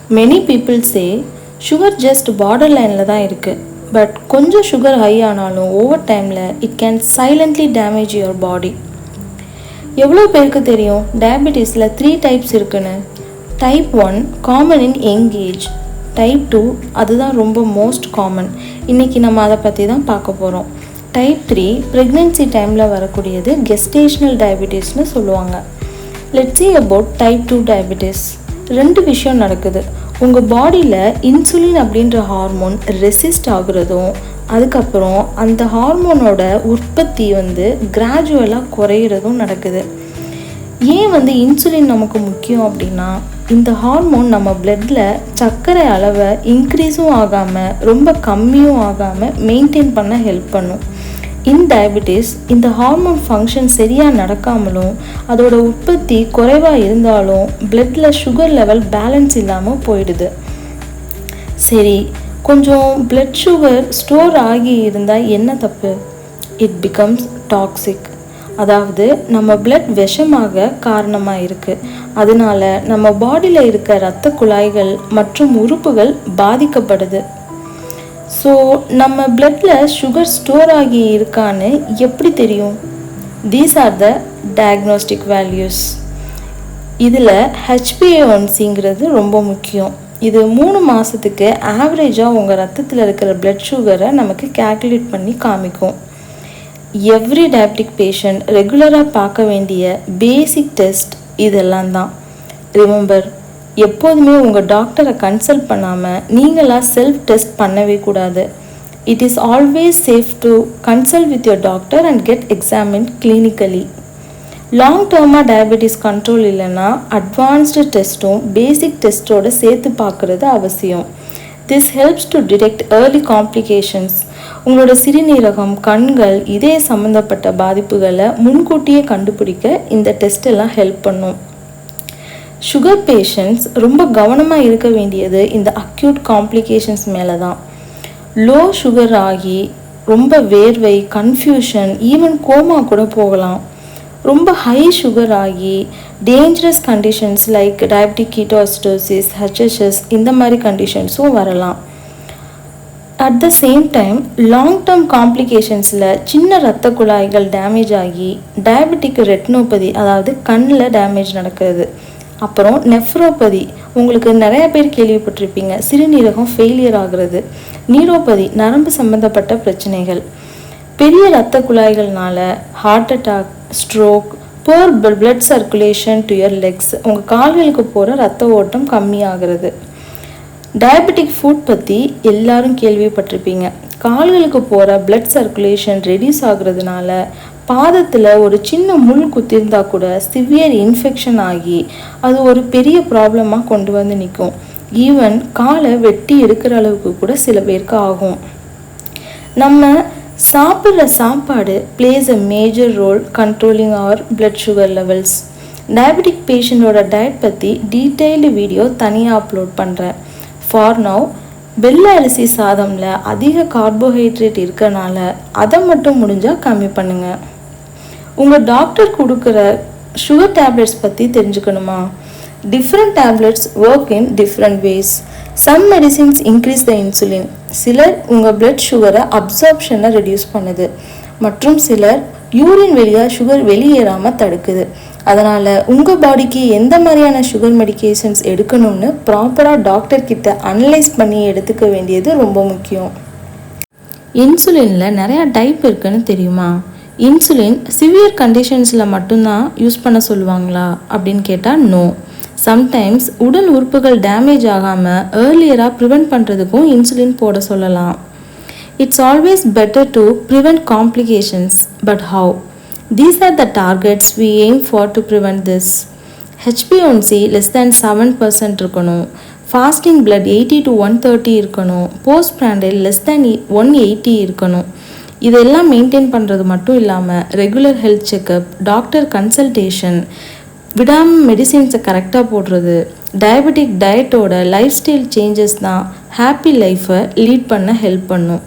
Many people say sugar just borderline தான் இருக்குது. But கொஞ்சம் சுகர் ஹை ஆனாலும் ஓவர் டைமில் it can silently damage your body. எவ்வளோ பேருக்கு தெரியும் டயபெட்டிஸில் 3 டைப்ஸ் இருக்குன்னு? Type 1 common in young age. Type 2 அதுதான் ரொம்ப மோஸ்ட் காமன். இன்றைக்கி நம்ம அதை பற்றி தான் பார்க்க போகிறோம். டைப் 3 ப்ரெக்னென்சி டைமில் வரக்கூடியது கெஸ்டேஷனல் டயபெட்டிஸ்னு சொல்லுவாங்க. Let's see about type 2 diabetes. 2 விஷயம் நடக்குது. உங்கள் பாடியில் இன்சுலின் அப்படின்ற ஹார்மோன் ரெசிஸ்ட் ஆகுறதும், அதுக்கப்புறம் அந்த ஹார்மோனோட உற்பத்தி கிராஜுவலாக குறையிறதும் நடக்குது. ஏன் இன்சுலின் நமக்கு முக்கியம் அப்படின்னா, இந்த ஹார்மோன் நம்ம பிளட்டில் சர்க்கரை அளவை இன்க்ரீஸும் ஆகாமல் ரொம்ப கம்மியும் ஆகாமல் மெயின்டைன் பண்ண ஹெல்ப் பண்ணும். இன் டயபெட்டிஸ் இந்த ஹார்மோன் ஃபங்க்ஷன் சரியாக நடக்காமலும் அதோட உற்பத்தி குறைவாக இருந்தாலும் பிளட்டில் சுகர் லெவல் பேலன்ஸ் இல்லாமல் போயிடுது. சரி, கொஞ்சம் பிளட் சுகர் ஸ்டோர் ஆகி இருந்தால் என்ன தப்பு? It becomes toxic. அதாவது நம்ம பிளட் விஷமாக காரணமாக இருக்குது. அதனால நம்ம பாடியில் இருக்க இரத்த குழாய்கள் மற்றும் உறுப்புகள் பாதிக்கப்படுது. ஸோ நம்ம பிளட்டில் சுகர் ஸ்டோர் ஆகி இருக்கான்னு எப்படி தெரியும்? These are the diagnostic values. இதில் HbA1cங்கிறது ரொம்ப முக்கியம். இது 3 மாதத்துக்கு ஆவரேஜாக உங்கள் ரத்தத்தில் இருக்கிற பிளட் சுகரை நமக்கு கேல்குலேட் பண்ணி காமிக்கும். எவ்ரி டயபெட்டிக் பேஷண்ட் ரெகுலராக பார்க்க வேண்டிய பேசிக் டெஸ்ட் இதெல்லாம் தான். ரிமெம்பர், எப்போதுமே உங்கள் டாக்டரை கன்சல்ட் பண்ணாமல் நீங்களாக செல்ஃப் டெஸ்ட் பண்ணவே கூடாது. It is always safe to consult with your doctor and get examined clinically. Long டேர்மாக டயபெட்டிஸ் கண்ட்ரோல் இல்லைன்னா அட்வான்ஸ்டு டெஸ்ட்டும் பேசிக் டெஸ்ட்டோடு சேர்த்து பார்க்குறது அவசியம். This helps to detect early complications. உங்களோட சிறுநீரகம், கண்கள், இதய சம்மந்தப்பட்ட பாதிப்புகளை முன்கூட்டியே கண்டுபிடிக்க இந்த டெஸ்ட் எல்லாம் ஹெல்ப் பண்ணும். சுகர் பேஷண்ட்ஸ் ரொம்ப கவனமாக இருக்க வேண்டியது இந்த அக்யூட் காம்ப்ளிகேஷன்ஸ் மேலே தான். லோ சுகர் ஆகி ரொம்ப வேர்வை, கன்ஃபியூஷன், ஈவன் கோமா கூட போகலாம். ரொம்ப ஹை சுகர் ஆகி dangerous conditions like diabetic ketoacidosis, HSS இந்த மாதிரி கண்டிஷன்ஸும் வரலாம். At the same time long term காம்ப்ளிகேஷன்ஸில் சின்ன இரத்த குழாய்கள் டேமேஜ் ஆகி டயபெட்டிக் ரெட்டினோபதி, அதாவது கண்ணில் டேமேஜ் நடக்கிறது. அப்புறம் நெஃப்ரோபதி, உங்களுக்கு நிறைய பேர் கேள்விப்பட்டிருப்பீங்க, சிறுநீரகம் ஃபெயிலியர் ஆகிறது. நீரோபதி, நரம்பு சம்பந்தப்பட்ட பிரச்சனைகள். பெரிய இரத்த குழாய்கள்னால heart attack, stroke, poor blood circulation to your legs, உங்கள் கால்களுக்கு போகிற ரத்த ஓட்டம் கம்மியாகிறது. டயபெட்டிக் ஃபுட் பற்றி எல்லாரும் கேள்விப்பட்டிருப்பீங்க. கால்களுக்கு போகிற பிளட் சர்க்குலேஷன் ரெடியூஸ் ஆகுறதுனால பாதத்தில் ஒரு சின்ன முள் குத்திருந்தா கூட சிவியர் இன்ஃபெக்ஷன் ஆகி அது ஒரு பெரிய ப்ராப்ளமாக கொண்டு வந்து நிற்கும். ஈவன் காலை வெட்டி எடுக்கிற அளவுக்கு கூட சில பேருக்கு ஆகும். நம்ம சாப்பிட்ற சாப்பாடு plays a major role controlling our blood sugar levels. Diabetic பேஷண்டோட டயட் பற்றி டீட்டெயில்டு வீடியோ தனியாக அப்லோட் பண்ணுறேன். ஃபார் நவ், வெள்ளை அரிசி சாதமில் அதிக கார்போஹைட்ரேட் இருக்கனால அதை மட்டும் முடிஞ்சால் கம்மி பண்ணுங்கள். உங்கள் டாக்டர் கொடுக்குற சுகர் டேப்லெட்ஸ் பற்றி தெரிஞ்சுக்கணுமா? Different tablets work in different ways. Some medicines increase the insulin. சிலர் உங்கள் பிளட் சுகரை அப்சார்ப்ஷனை ரெடியூஸ் பண்ணுது, மற்றும் சிலர் யூரின் வழியாக சுகர் வெளியேறாமல் தடுக்குது. அதனால் உங்கள் பாடிக்கு எந்த மாதிரியான சுகர் மெடிக்கேஷன்ஸ் எடுக்கணும்னு ப்ராப்பராக டாக்டர்கிட்ட அனலைஸ் பண்ணி எடுத்துக்க வேண்டியது ரொம்ப முக்கியம். இன்சுலினில் நிறையா டைப் இருக்குன்னு தெரியுமா? இன்சுலின் சிவியர் கண்டிஷன்ஸில் மட்டும்தான் யூஸ் பண்ண சொல்லுவாங்களா அப்படின்னு கேட்டால் நோ. சம்டைம்ஸ் உடல் உறுப்புகள் டேமேஜ் ஆகாமல் ஏர்லியராக ப்ரிவெண்ட் பண்ணுறதுக்கும் இன்சுலின் போட சொல்லலாம். It's always better to prevent complications. But how? These are the targets we aim for to prevent this. HbA1c less than 7% இருக்கணும். Fasting blood 80 to 130 இருக்கணும். Postprandial less than 180 இருக்கணும். இதெல்லாம் மெயின்டைன் பண்ணுறது மட்டும் இல்லாமல் regular health checkup, doctor consultation, விடாமல் மெடிசின்ஸை கரெக்டாக போடுறது, டயபெட்டிக் டயட்டோட லைஃப் ஸ்டைல் சேஞ்சஸ் தான் ஹாப்பி லைஃப்பை லீட் பண்ண ஹெல்ப் பண்ணும்.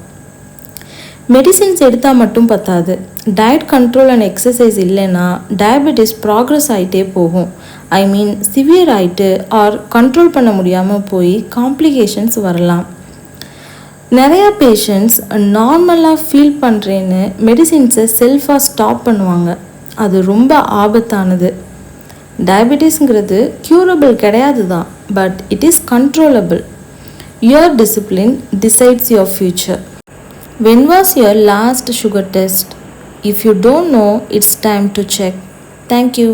மெடிசின்ஸ் எடுத்தால் மட்டும் பத்தாது. டயட் கண்ட்ரோல் அண்ட் எக்ஸசைஸ் இல்லைன்னா டயபெட்டிஸ் ப்ராக்ரஸ் ஆகிட்டே போகும். ஐ மீன் சிவியர் ஆகிட்டு ஆர் கண்ட்ரோல் பண்ண முடியாமல் போய் காம்ப்ளிகேஷன்ஸ் வரலாம். நிறையா பேஷண்ட்ஸ் நார்மலாக ஃபீல் பண்ணுறேன்னு மெடிசின்ஸை செல்ஃபாக ஸ்டாப் பண்ணுவாங்க. அது ரொம்ப ஆபத்தானது. டயபெட்டிஸ்ங்கிறது க்யூரபிள் கிடையாது தான், but it is controllable. Your discipline decides your future. When was your last sugar test? If you don't know, it's time to check. Thank you.